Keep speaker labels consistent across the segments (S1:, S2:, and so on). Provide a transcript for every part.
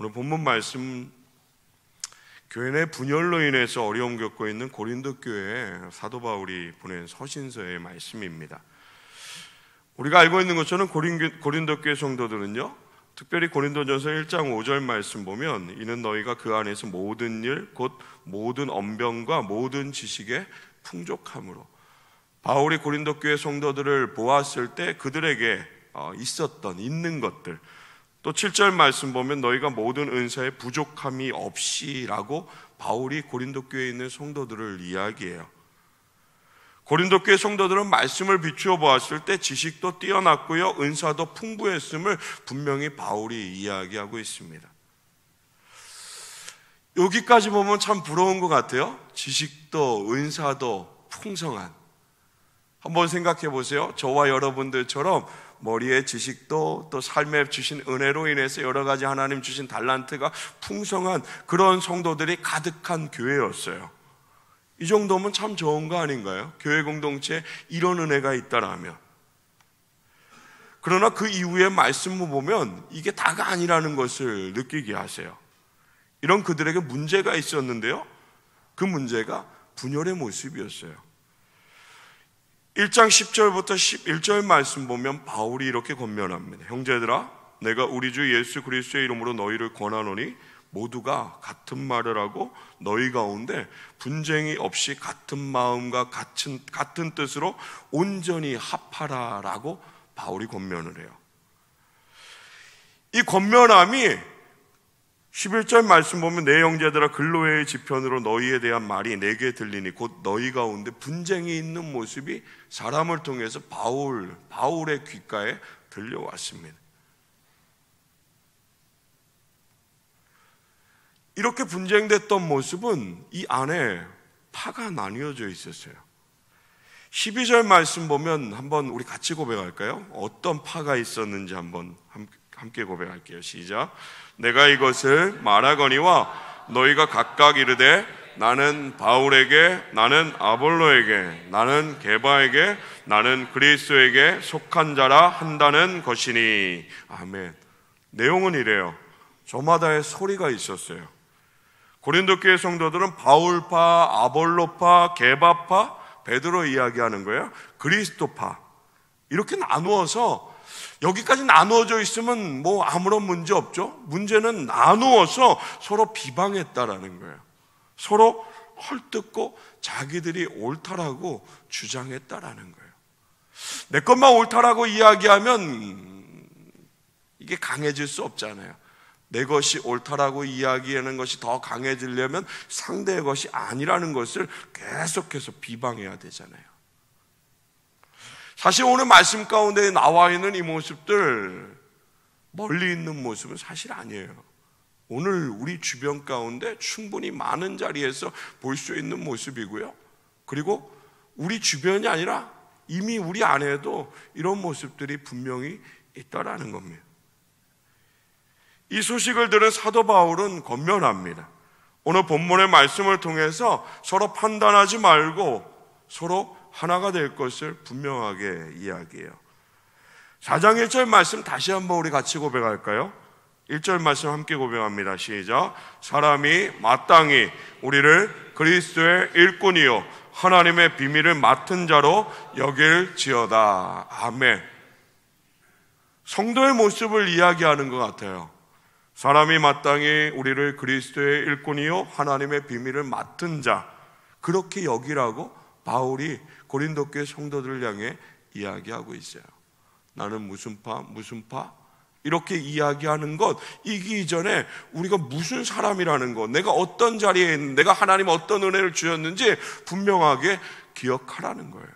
S1: 오늘 본문 말씀, 교회 내 분열로 인해서 어려움 겪고 있는 고린도 교회에 사도 바울이 보낸 서신서의 말씀입니다. 우리가 알고 있는 것처럼 고린도 교회 성도들은요, 특별히 고린도전서 1장 5절 말씀 보면 이는 너희가 그 안에서 모든 일 곧 모든 언변과 모든 지식에 풍족함으로, 바울이 고린도 교회 성도들을 보았을 때 그들에게 있는 것들, 또 7절 말씀 보면 너희가 모든 은사에 부족함이 없이라고 바울이 고린도 교회에 있는 성도들을 이야기해요. 고린도 교회 성도들은 말씀을 비추어 보았을 때 지식도 뛰어났고요, 은사도 풍부했음을 분명히 바울이 이야기하고 있습니다. 여기까지 보면 참 부러운 것 같아요. 지식도 은사도 풍성한. 한번 생각해 보세요. 저와 여러분들처럼 머리에 지식도 또 삶에 주신 은혜로 인해서 여러 가지 하나님 주신 달란트가 풍성한 그런 성도들이 가득한 교회였어요. 이 정도면 참 좋은 거 아닌가요? 교회 공동체에 이런 은혜가 있다라면. 그러나 그 이후의 말씀을 보면 이게 다가 아니라는 것을 느끼게 하세요. 이런 그들에게 문제가 있었는데요, 그 문제가 분열의 모습이었어요. 1장 10절부터 11절 말씀 보면 바울이 이렇게 권면합니다. 형제들아, 내가 우리 주 예수 그리스도의 이름으로 너희를 권하노니 모두가 같은 말을 하고 너희 가운데 분쟁이 없이 같은 마음과 같은 뜻으로 온전히 합하라라고 바울이 권면을 해요. 이 권면함이 11절 말씀 보면 내 형제들아, 근로회의 지편으로 너희에 대한 말이 내게 들리니 곧 너희 가운데 분쟁이 있는 모습이 사람을 통해서 바울의 귓가에 들려왔습니다. 이렇게 분쟁됐던 모습은 이 안에 파가 나뉘어져 있었어요. 12절 말씀 보면 한번 우리 같이 고백할까요? 어떤 파가 있었는지 한번 함께 고백할게요. 시작. 내가 이것을 말하거니와 너희가 각각 이르되 나는 바울에게, 나는 아볼로에게, 나는 게바에게, 나는 그리스도에게 속한 자라 한다는 것이니. 아멘. 내용은 이래요. 저마다의 소리가 있었어요. 고린도 교회 성도들은 바울파, 아볼로파, 게바파, 베드로 이야기하는 거예요. 그리스도파. 이렇게 나누어서, 여기까지 나누어져 있으면 뭐 아무런 문제 없죠. 문제는 나누어서 서로 비방했다라는 거예요. 서로 헐뜯고 자기들이 옳다라고 주장했다라는 거예요. 내 것만 옳다라고 이야기하면 이게 강해질 수 없잖아요. 내 것이 옳다라고 이야기하는 것이 더 강해지려면 상대의 것이 아니라는 것을 계속해서 비방해야 되잖아요. 사실 오늘 말씀 가운데 나와 있는 이 모습들, 멀리 있는 모습은 사실 아니에요. 오늘 우리 주변 가운데 충분히 많은 자리에서 볼 수 있는 모습이고요, 그리고 우리 주변이 아니라 이미 우리 안에도 이런 모습들이 분명히 있다라는 겁니다. 이 소식을 들은 사도 바울은 권면합니다. 오늘 본문의 말씀을 통해서 서로 판단하지 말고 서로 하나가 될 것을 분명하게 이야기해요. 4장 1절 말씀 다시 한번 우리 같이 고백할까요? 1절 말씀 함께 고백합니다. 시작. 사람이 마땅히 우리를 그리스도의 일꾼이요 하나님의 비밀을 맡은 자로 여길지어다. 아멘. 성도의 모습을 이야기하는 것 같아요. 사람이 마땅히 우리를 그리스도의 일꾼이요 하나님의 비밀을 맡은 자, 그렇게 여기라고 바울이 고린도 교회 성도들을 향해 이야기하고 있어요. 나는 무슨 파 이렇게 이야기하는 것, 이기 이전에 우리가 무슨 사람이라는 것, 내가 어떤 자리에 있는, 내가 하나님 어떤 은혜를 주셨는지 분명하게 기억하라는 거예요.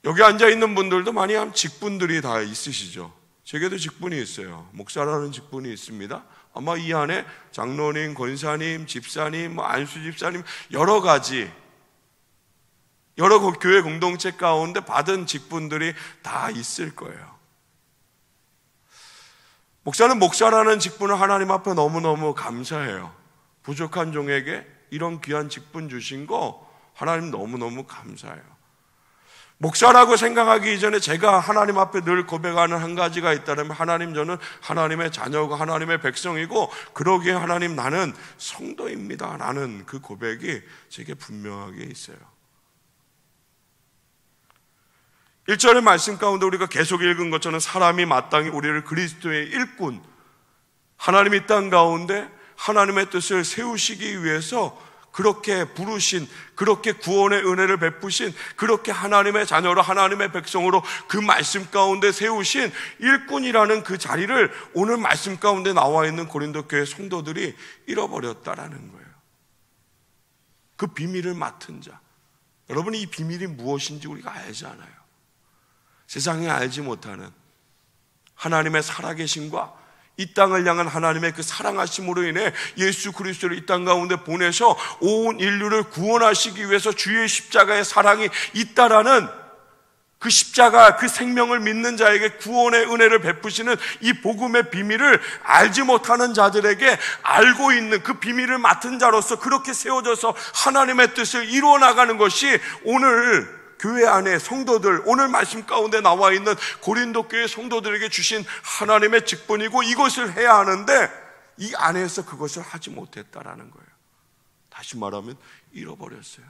S1: 여기 앉아있는 분들도 많이 직분들이 다 있으시죠. 제게도 직분이 있어요. 목사라는 직분이 있습니다. 아마 이 안에 장로님, 권사님, 집사님, 안수 집사님, 여러 가지, 여러 교회 공동체 가운데 받은 직분들이 다 있을 거예요. 목사는 목사라는 직분을 하나님 앞에 너무너무 감사해요. 부족한 종에게 이런 귀한 직분 주신 거 하나님 너무너무 감사해요. 목사라고 생각하기 이전에 제가 하나님 앞에 늘 고백하는 한 가지가 있다면, 하나님, 저는 하나님의 자녀고 하나님의 백성이고 그러기에 하나님, 나는 성도입니다 라는 그 고백이 제게 분명하게 있어요. 1절의 말씀 가운데 우리가 계속 읽은 것처럼 사람이 마땅히 우리를 그리스도의 일꾼, 하나님이 이 땅 가운데 하나님의 뜻을 세우시기 위해서 그렇게 부르신, 그렇게 구원의 은혜를 베푸신, 그렇게 하나님의 자녀로 하나님의 백성으로 그 말씀 가운데 세우신 일꾼이라는 그 자리를 오늘 말씀 가운데 나와 있는 고린도 교회 성도들이 잃어버렸다라는 거예요. 그 비밀을 맡은 자. 여러분, 이 비밀이 무엇인지 우리가 알지 않아요. 세상에 알지 못하는 하나님의 살아계심과 이 땅을 향한 하나님의 그 사랑하심으로 인해 예수 그리스도를 이 땅 가운데 보내서 온 인류를 구원하시기 위해서 주의 십자가의 사랑이 있다라는 그 십자가, 그 생명을 믿는 자에게 구원의 은혜를 베푸시는 이 복음의 비밀을 알지 못하는 자들에게 알고 있는 그 비밀을 맡은 자로서 그렇게 세워져서 하나님의 뜻을 이루어 나가는 것이 오늘 교회 안에 성도들, 오늘 말씀 가운데 나와 있는 고린도 교회 성도들에게 주신 하나님의 직분이고, 이것을 해야 하는데 이 안에서 그것을 하지 못했다라는 거예요. 다시 말하면 잃어버렸어요.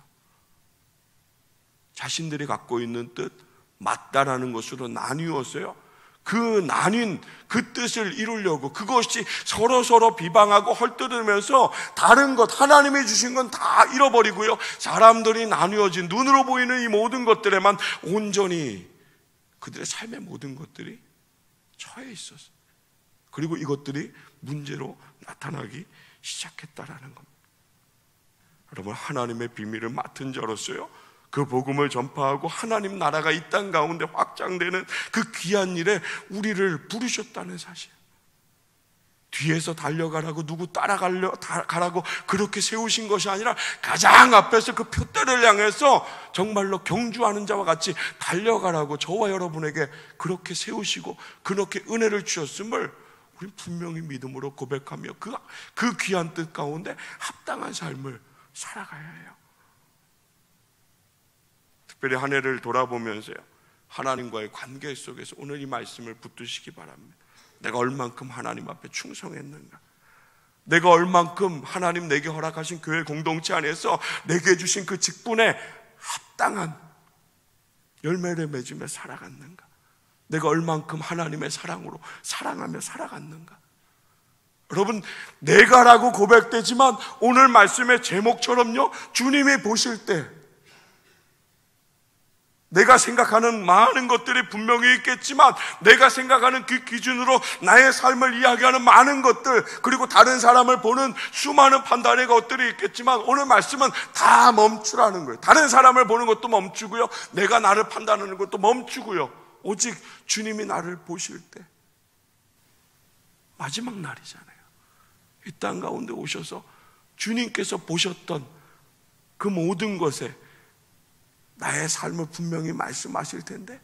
S1: 자신들이 갖고 있는 뜻, 맞다라는 것으로 나뉘었어요. 그 나뉜 그 뜻을 이루려고 그것이 서로 비방하고 헐뜯으면서 다른 것, 하나님이 주신 건 다 잃어버리고요, 사람들이 나뉘어진 눈으로 보이는 이 모든 것들에만 온전히 그들의 삶의 모든 것들이 처해 있었어요. 그리고 이것들이 문제로 나타나기 시작했다라는 겁니다. 여러분, 하나님의 비밀을 맡은 자로서요, 그 복음을 전파하고 하나님 나라가 이 땅 가운데 확장되는 그 귀한 일에 우리를 부르셨다는 사실. 뒤에서 달려가라고, 누구 따라가라고 그렇게 세우신 것이 아니라 가장 앞에서 그 표대를 향해서 정말로 경주하는 자와 같이 달려가라고 저와 여러분에게 그렇게 세우시고 그렇게 은혜를 주셨음을 우리 분명히 믿음으로 고백하며 그 귀한 뜻 가운데 합당한 삶을 살아가야 해요. 특별히 한 해를 돌아보면서요, 하나님과의 관계 속에서 오늘 이 말씀을 붙드시기 바랍니다. 내가 얼만큼 하나님 앞에 충성했는가, 내가 얼만큼 하나님 내게 허락하신 교회 공동체 안에서 내게 주신 그 직분에 합당한 열매를 맺으며 살아갔는가, 내가 얼만큼 하나님의 사랑으로 사랑하며 살아갔는가. 여러분, 내가라고 고백되지만 오늘 말씀의 제목처럼요, 주님이 보실 때 내가 생각하는 많은 것들이 분명히 있겠지만, 내가 생각하는 그 기준으로 나의 삶을 이야기하는 많은 것들, 그리고 다른 사람을 보는 수많은 판단의 것들이 있겠지만, 오늘 말씀은 다 멈추라는 거예요. 다른 사람을 보는 것도 멈추고요, 내가 나를 판단하는 것도 멈추고요, 오직 주님이 나를 보실 때, 마지막 날이잖아요. 이 땅 가운데 오셔서 주님께서 보셨던 그 모든 것에 나의 삶을 분명히 말씀하실 텐데,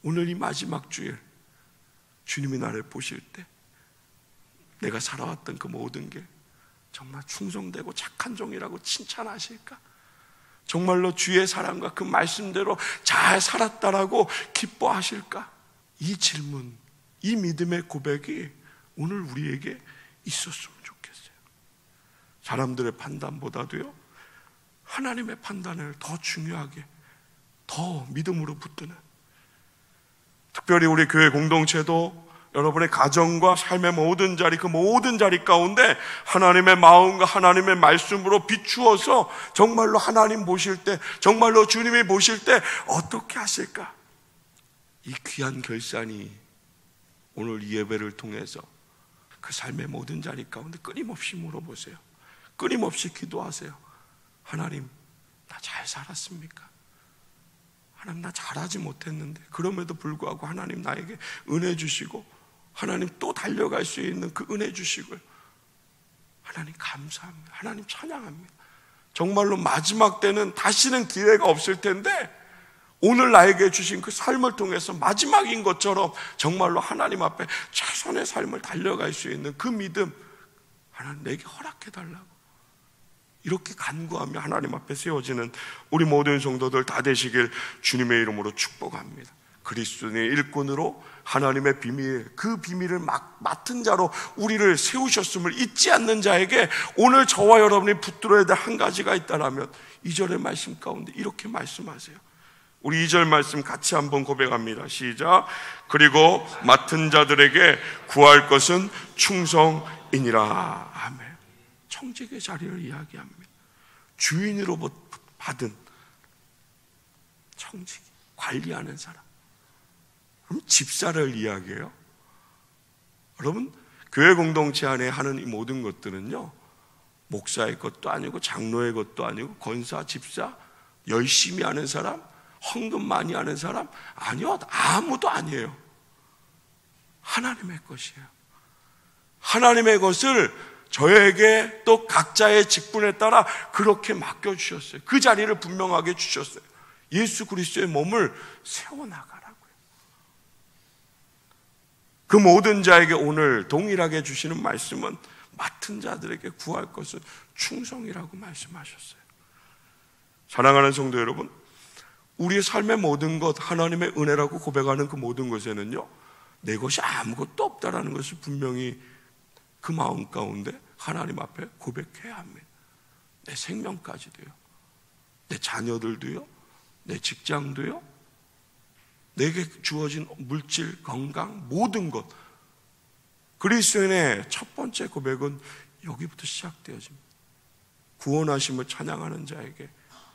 S1: 오늘 이 마지막 주일 주님이 나를 보실 때 내가 살아왔던 그 모든 게 정말 충성되고 착한 종이라고 칭찬하실까? 정말로 주의 사랑과 그 말씀대로 잘 살았다라고 기뻐하실까? 이 질문, 이 믿음의 고백이 오늘 우리에게 있었으면 좋겠어요. 사람들의 판단보다도요, 하나님의 판단을 더 중요하게, 더 믿음으로 붙드는, 특별히 우리 교회 공동체도 여러분의 가정과 삶의 모든 자리, 그 모든 자리 가운데 하나님의 마음과 하나님의 말씀으로 비추어서 정말로 하나님 보실 때, 정말로 주님이 보실 때 어떻게 하실까? 이 귀한 결산이 오늘 이 예배를 통해서 그 삶의 모든 자리 가운데 끊임없이 물어보세요. 끊임없이 기도하세요. 하나님, 나 잘 살았습니까? 하나님, 나 잘하지 못했는데 그럼에도 불구하고 하나님 나에게 은혜 주시고, 하나님 또 달려갈 수 있는 그 은혜 주시고요, 하나님 감사합니다. 하나님 찬양합니다. 정말로 마지막 때는 다시는 기회가 없을 텐데, 오늘 나에게 주신 그 삶을 통해서 마지막인 것처럼 정말로 하나님 앞에 최선의 삶을 달려갈 수 있는 그 믿음, 하나님 내게 허락해달라고 이렇게 간구하며 하나님 앞에 세워지는 우리 모든 성도들 다 되시길 주님의 이름으로 축복합니다. 그리스도인의 일꾼으로 하나님의 비밀, 그 비밀을 맡은 자로 우리를 세우셨음을 잊지 않는 자에게 오늘 저와 여러분이 붙들어야 될 한 가지가 있다라면 2절의 말씀 가운데 이렇게 말씀하세요. 우리 2절 말씀 같이 한번 고백합니다. 시작. 그리고 맡은 자들에게 구할 것은 충성이니라. 아멘. 청직의 자리를 이야기합니다. 주인으로부터 받은 청직, 관리하는 사람. 그럼 집사를 이야기해요. 여러분, 교회 공동체 안에 하는 이 모든 것들은요, 목사의 것도 아니고 장로의 것도 아니고 권사, 집사, 열심히 하는 사람, 헌금 많이 하는 사람, 아니요, 아무도 아니에요. 하나님의 것이에요. 하나님의 것을 저에게 또 각자의 직분에 따라 그렇게 맡겨주셨어요. 그 자리를 분명하게 주셨어요. 예수 그리스도의 몸을 세워나가라고요. 그 모든 자에게 오늘 동일하게 주시는 말씀은 맡은 자들에게 구할 것은 충성이라고 말씀하셨어요. 사랑하는 성도 여러분, 우리의 삶의 모든 것, 하나님의 은혜라고 고백하는 그 모든 것에는요, 내 것이 아무것도 없다라는 것을 분명히 그 마음 가운데 하나님 앞에 고백해야 합니다. 내 생명까지도요, 내 자녀들도요, 내 직장도요, 내게 주어진 물질, 건강, 모든 것. 그리스도인의 첫 번째 고백은 여기부터 시작되어집니다. 구원하심을 찬양하는 자에게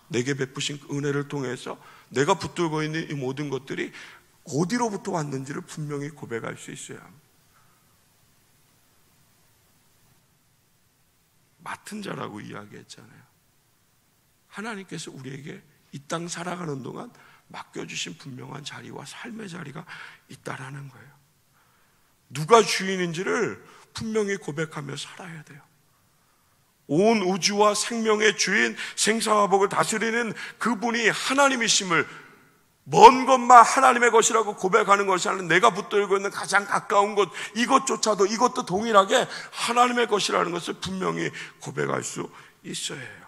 S1: 내게 베푸신 그 은혜를 통해서 내가 붙들고 있는 이 모든 것들이 어디로부터 왔는지를 분명히 고백할 수 있어야 합니다. 맡은 자라고 이야기했잖아요. 하나님께서 우리에게 이 땅 살아가는 동안 맡겨주신 분명한 자리와 삶의 자리가 있다라는 거예요. 누가 주인인지를 분명히 고백하며 살아야 돼요. 온 우주와 생명의 주인, 생사화복을 다스리는 그분이 하나님이심을, 먼 것만 하나님의 것이라고 고백하는 것이 아니라 내가 붙들고 있는 가장 가까운 것, 이것조차도, 이것도 동일하게 하나님의 것이라는 것을 분명히 고백할 수 있어야 해요.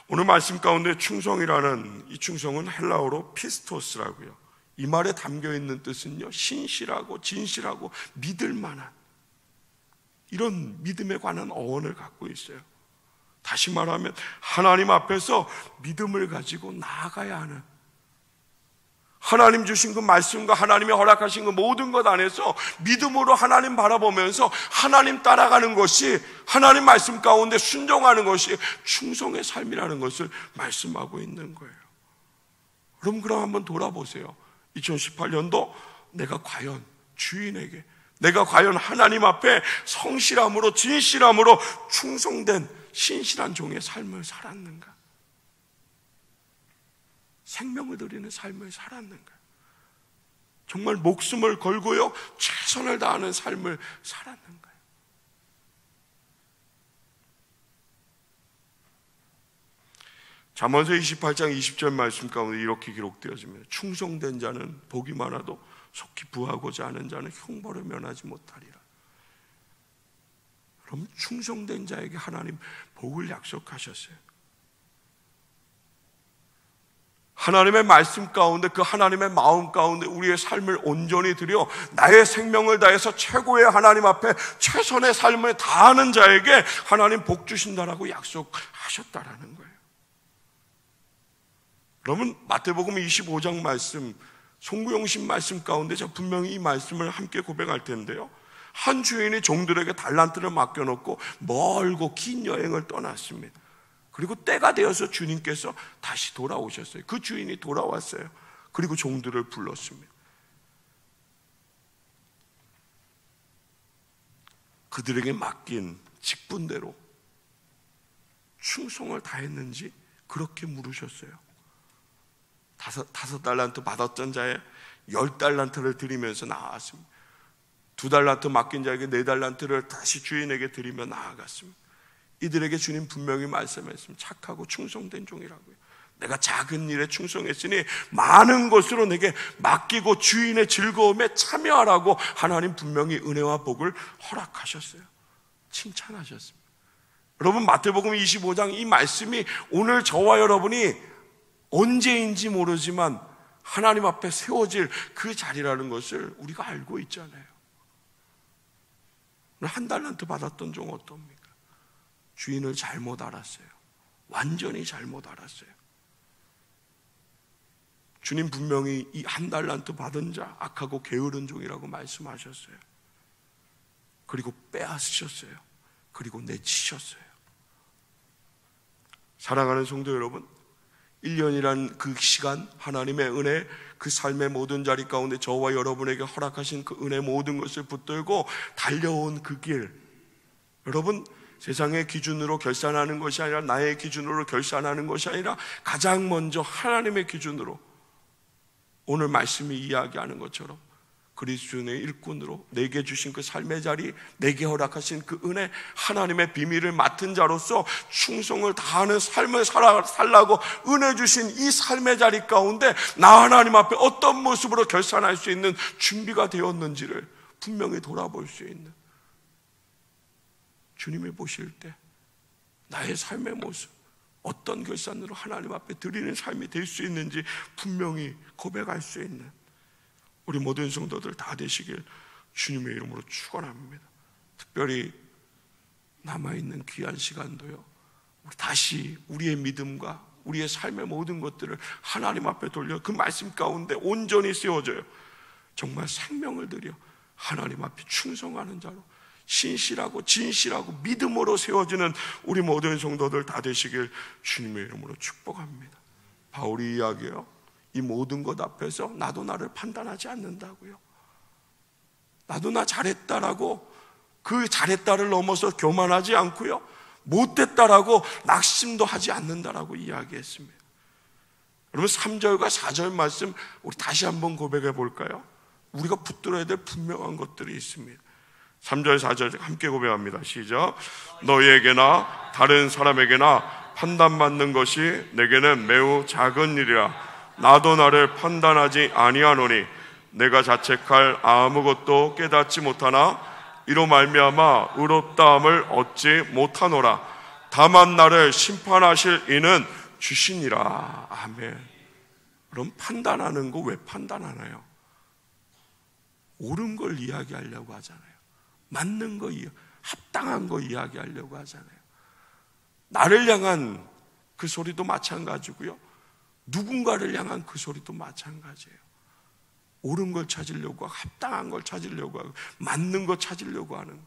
S1: 오늘 말씀 가운데 충성이라는 이 충성은 헬라어로 피스토스라고요. 이 말에 담겨있는 뜻은요, 신실하고 진실하고 믿을 만한, 이런 믿음에 관한 어원을 갖고 있어요. 다시 말하면 하나님 앞에서 믿음을 가지고 나아가야 하는, 하나님 주신 그 말씀과 하나님이 허락하신 그 모든 것 안에서 믿음으로 하나님 바라보면서 하나님 따라가는 것이, 하나님 말씀 가운데 순종하는 것이 충성의 삶이라는 것을 말씀하고 있는 거예요. 그럼 한번 돌아보세요. 2018년도 내가 과연 주인에게, 내가 과연 하나님 앞에 성실함으로, 진실함으로 충성된 신실한 종의 삶을 살았는가? 생명을 드리는 삶을 살았는가? 정말 목숨을 걸고요, 최선을 다하는 삶을 살았는가요? 잠언서 28장 20절 말씀 가운데 이렇게 기록되어집니다. 충성된 자는 복이 많아도 속히 부하고자 하는 자는 형벌을 면하지 못하리라. 그럼 충성된 자에게 하나님 복을 약속하셨어요. 하나님의 말씀 가운데, 그 하나님의 마음 가운데 우리의 삶을 온전히 드려 나의 생명을 다해서 최고의 하나님 앞에 최선의 삶을 다하는 자에게 하나님 복 주신다라고 약속하셨다라는 거예요. 그러면 마태복음 25장 말씀, 송구영신 말씀 가운데 제가 분명히 이 말씀을 함께 고백할 텐데요, 한 주인이 종들에게 달란트를 맡겨놓고 멀고 긴 여행을 떠났습니다. 그리고 때가 되어서 주님께서 다시 돌아오셨어요. 그 주인이 돌아왔어요. 그리고 종들을 불렀습니다. 그들에게 맡긴 직분대로 충성을 다했는지 그렇게 물으셨어요. 다섯 달란트 받았던 자에 10달란트를 드리면서 나아갔습니다. 2달란트 맡긴 자에게 4달란트를 다시 주인에게 드리며 나아갔습니다. 이들에게 주님 분명히 말씀했습니다. 착하고 충성된 종이라고요. 내가 작은 일에 충성했으니 많은 것으로 내게 맡기고 주인의 즐거움에 참여하라고 하나님 분명히 은혜와 복을 허락하셨어요. 칭찬하셨습니다. 여러분, 마태복음 25장 이 말씀이 오늘 저와 여러분이 언제인지 모르지만 하나님 앞에 세워질 그 자리라는 것을 우리가 알고 있잖아요. 한 달란트 받았던 종 어떻습니까? 주인을 잘못 알았어요. 완전히 잘못 알았어요. 주님 분명히 이 한 달란트 받은 자 악하고 게으른 종이라고 말씀하셨어요. 그리고 빼앗으셨어요. 그리고 내치셨어요. 사랑하는 성도 여러분, 1년이란 그 시간, 하나님의 은혜, 그 삶의 모든 자리 가운데 저와 여러분에게 허락하신 그 은혜 모든 것을 붙들고 달려온 그 길, 여러분, 세상의 기준으로 결산하는 것이 아니라 나의 기준으로 결산하는 것이 아니라 가장 먼저 하나님의 기준으로, 오늘 말씀이 이야기하는 것처럼 그리스도의 일꾼으로 내게 주신 그 삶의 자리, 내게 허락하신 그 은혜, 하나님의 비밀을 맡은 자로서 충성을 다하는 삶을 살라고 은혜 주신 이 삶의 자리 가운데 나 하나님 앞에 어떤 모습으로 결산할 수 있는 준비가 되었는지를 분명히 돌아볼 수 있는, 주님이 보실 때 나의 삶의 모습, 어떤 결산으로 하나님 앞에 드리는 삶이 될 수 있는지 분명히 고백할 수 있는 우리 모든 성도들 다 되시길 주님의 이름으로 축원합니다. 특별히 남아있는 귀한 시간도요, 우리 다시 우리의 믿음과 우리의 삶의 모든 것들을 하나님 앞에 돌려 그 말씀 가운데 온전히 세워져요. 정말 생명을 들여 하나님 앞에 충성하는 자로 신실하고 진실하고 믿음으로 세워지는 우리 모든 성도들 다 되시길 주님의 이름으로 축복합니다. 바울이 이야기해요. 이 모든 것 앞에서 나도 나를 판단하지 않는다고요. 나도 나 잘했다라고 그 잘했다를 넘어서 교만하지 않고요, 못됐다라고 낙심도 하지 않는다라고 이야기했습니다. 여러분, 3절과 4절 말씀 우리 다시 한번 고백해 볼까요? 우리가 붙들어야 될 분명한 것들이 있습니다. 3절 4절 함께 고백합니다. 시작. 너희에게나 다른 사람에게나 판단받는 것이 내게는 매우 작은 일이라. 나도 나를 판단하지 아니하노니 내가 자책할 아무것도 깨닫지 못하나 이로 말미암아 의롭다함을 얻지 못하노라. 다만 나를 심판하실 이는 주시니라. 아멘. 그럼 판단하는 거 왜 판단하나요? 옳은 걸 이야기하려고 하잖아요. 맞는 거, 합당한 거 이야기하려고 하잖아요. 나를 향한 그 소리도 마찬가지고요, 누군가를 향한 그 소리도 마찬가지예요. 옳은 걸 찾으려고 하고, 합당한 걸 찾으려고 하고, 맞는 거 찾으려고 하는.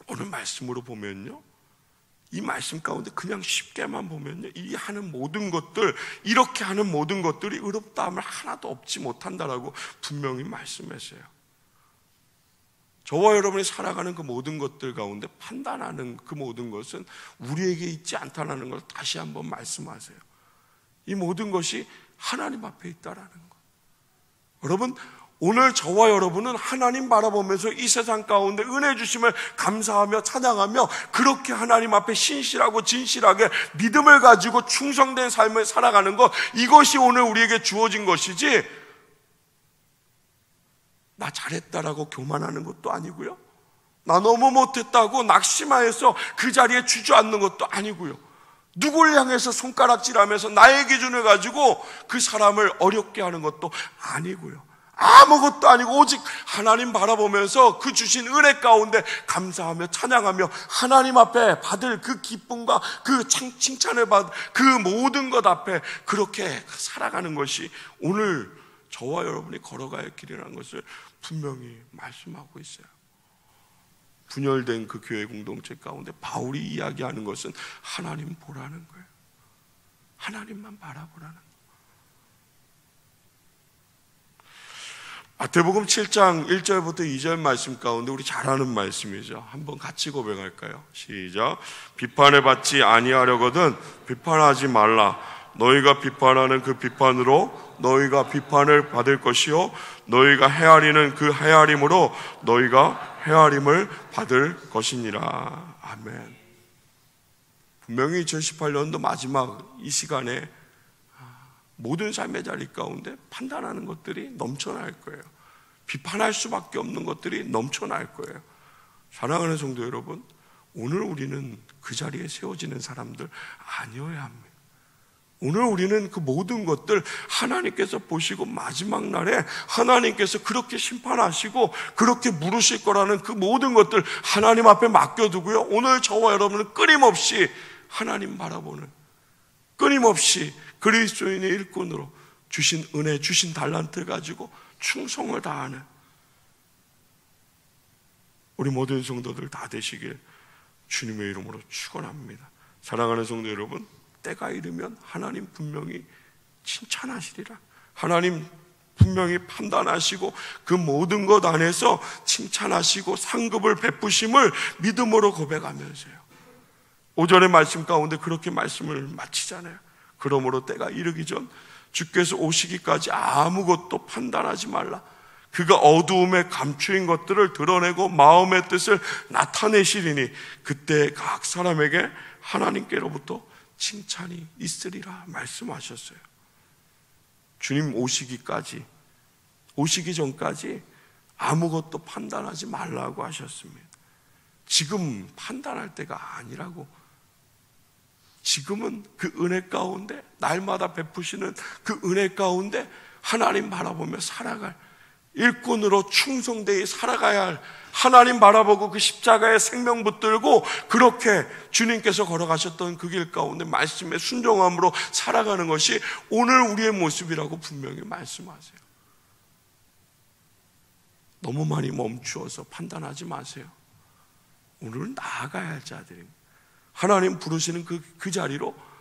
S1: 오늘 말씀으로 보면요, 이 말씀 가운데 그냥 쉽게만 보면요, 이 하는 모든 것들, 이렇게 하는 모든 것들이 의롭다함을 하나도 얻지 못한다라고 분명히 말씀했어요. 저와 여러분이 살아가는 그 모든 것들 가운데 판단하는 그 모든 것은 우리에게 있지 않다라는 걸 다시 한번 말씀하세요. 이 모든 것이 하나님 앞에 있다라는 것. 여러분, 오늘 저와 여러분은 하나님 바라보면서 이 세상 가운데 은혜 주심을 감사하며 찬양하며 그렇게 하나님 앞에 신실하고 진실하게 믿음을 가지고 충성된 삶을 살아가는 것, 이것이 오늘 우리에게 주어진 것이지, 나 잘했다라고 교만하는 것도 아니고요, 나 너무 못했다고 낙심하여서 그 자리에 주저앉는 것도 아니고요, 누굴 향해서 손가락질하면서 나의 기준을 가지고 그 사람을 어렵게 하는 것도 아니고요, 아무것도 아니고 오직 하나님 바라보면서 그 주신 은혜 가운데 감사하며 찬양하며 하나님 앞에 받을 그 기쁨과 그 칭찬을 받을 그 모든 것 앞에 그렇게 살아가는 것이 오늘 저와 여러분이 걸어가야 할 길이라는 것을 분명히 말씀하고 있어요. 분열된 그 교회 공동체 가운데 바울이 이야기하는 것은 하나님 보라는 거예요. 하나님만 바라보라는 거예요. 마태복음 7장 1절부터 2절 말씀 가운데 우리 잘 아는 말씀이죠. 한번 같이 고백할까요? 시작. 비판을 받지 아니하려거든 비판하지 말라. 너희가 비판하는 그 비판으로 너희가 비판을 받을 것이요 너희가 헤아리는 그 헤아림으로 너희가 헤아림을 받을 것이니라. 아멘. 분명히 2018년도 마지막 이 시간에 모든 삶의 자리 가운데 판단하는 것들이 넘쳐날 거예요. 비판할 수밖에 없는 것들이 넘쳐날 거예요. 사랑하는 성도 여러분, 오늘 우리는 그 자리에 세워지는 사람들 아니어야 합니다. 오늘 우리는 그 모든 것들 하나님께서 보시고 마지막 날에 하나님께서 그렇게 심판하시고 그렇게 물으실 거라는 그 모든 것들 하나님 앞에 맡겨두고요, 오늘 저와 여러분은 끊임없이 하나님 바라보는, 끊임없이 그리스도인의 일꾼으로 주신 은혜, 주신 달란트 가지고 충성을 다하는 우리 모든 성도들 다 되시길 주님의 이름으로 축원합니다. 사랑하는 성도 여러분, 때가 이르면 하나님 분명히 칭찬하시리라. 하나님 분명히 판단하시고 그 모든 것 안에서 칭찬하시고 상급을 베푸심을 믿음으로 고백하면서요, 오전의 말씀 가운데 그렇게 말씀을 마치잖아요. 그러므로 때가 이르기 전 주께서 오시기까지 아무것도 판단하지 말라. 그가 어두움에 감추인 것들을 드러내고 마음의 뜻을 나타내시리니 그때 각 사람에게 하나님께로부터 칭찬이 있으리라 말씀하셨어요. 주님 오시기 전까지 아무것도 판단하지 말라고 하셨습니다. 지금 판단할 때가 아니라고. 지금은 그 은혜 가운데, 날마다 베푸시는 그 은혜 가운데 하나님 바라보며 살아갈, 일꾼으로 충성되이 살아가야 할, 하나님 바라보고 그 십자가에 생명 붙들고 그렇게 주님께서 걸어가셨던 그 길 가운데 말씀에 순종함으로 살아가는 것이 오늘 우리의 모습이라고 분명히 말씀하세요. 너무 많이 멈추어서 판단하지 마세요. 오늘은 나아가야 할 자들입니다. 하나님 부르시는 그 자리로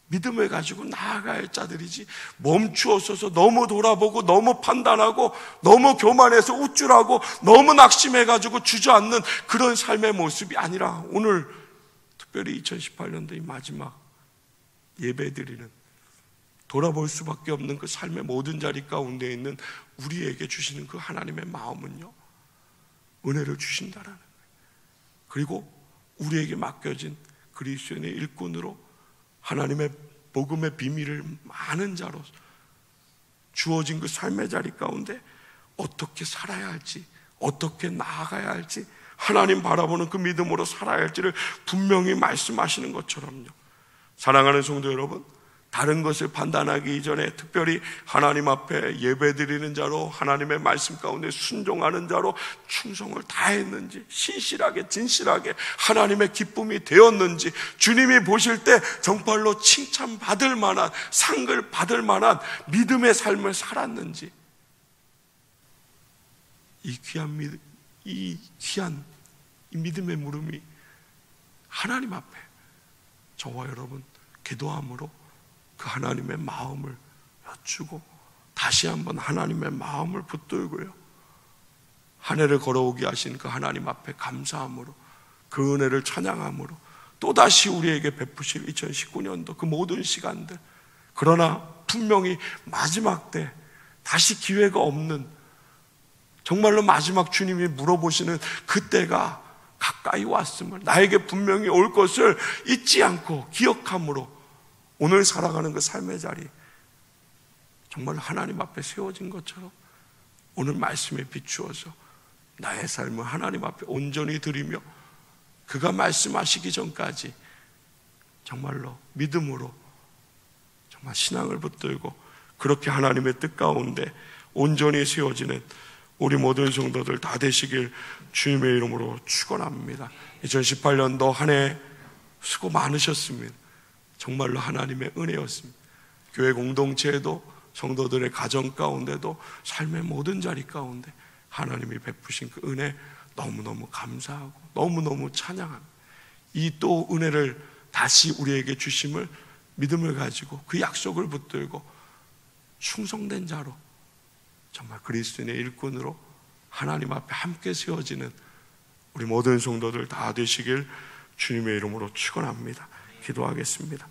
S1: 믿음을 가지고 나아가야 할 자들이지, 멈추어서서 너무 돌아보고 너무 판단하고 너무 교만해서 우쭐하고 너무 낙심해가지고 주저앉는 그런 삶의 모습이 아니라, 오늘 특별히 2018년도 이 마지막 예배드리는, 돌아볼 수밖에 없는 그 삶의 모든 자리 가운데 있는 우리에게 주시는 그 하나님의 마음은요, 은혜를 주신다라는 거예요. 그리고 우리에게 맡겨진 그리스도인의 일꾼으로 하나님의 복음의 비밀을 많은 자로 주어진 그 삶의 자리 가운데 어떻게 살아야 할지, 어떻게 나아가야 할지, 하나님 바라보는 그 믿음으로 살아야 할지를 분명히 말씀하시는 것처럼요. 사랑하는 성도 여러분, 다른 것을 판단하기 이전에 특별히 하나님 앞에 예배드리는 자로, 하나님의 말씀 가운데 순종하는 자로 충성을 다했는지, 신실하게 진실하게 하나님의 기쁨이 되었는지, 주님이 보실 때 정말로 칭찬받을 만한, 상을 받을 만한 믿음의 삶을 살았는지, 이 귀한 믿음의 물음이 하나님 앞에 저와 여러분 기도함으로 그 하나님의 마음을 여쭈고 다시 한번 하나님의 마음을 붙들고요, 한 해를 걸어오게 하신 그 하나님 앞에 감사함으로, 그 은혜를 찬양함으로 또다시 우리에게 베푸실 2019년도 그 모든 시간들, 그러나 분명히 마지막 때 다시 기회가 없는, 정말로 마지막 주님이 물어보시는 그때가 가까이 왔음을, 나에게 분명히 올 것을 잊지 않고 기억함으로 오늘 살아가는 그 삶의 자리, 정말 하나님 앞에 세워진 것처럼 오늘 말씀에 비추어서 나의 삶을 하나님 앞에 온전히 드리며 그가 말씀하시기 전까지 정말로 믿음으로 정말 신앙을 붙들고 그렇게 하나님의 뜻 가운데 온전히 세워지는 우리 모든 성도들 다 되시길 주님의 이름으로 축원합니다. 2018년도 한 해 수고 많으셨습니다. 정말로 하나님의 은혜였습니다. 교회 공동체에도, 성도들의 가정 가운데도, 삶의 모든 자리 가운데 하나님이 베푸신 그 은혜 너무너무 감사하고 너무너무 찬양합니다. 이 또 은혜를 다시 우리에게 주심을 믿음을 가지고 그 약속을 붙들고 충성된 자로 정말 그리스도인의 일꾼으로 하나님 앞에 함께 세워지는 우리 모든 성도들 다 되시길 주님의 이름으로 축원합니다. 기도하겠습니다.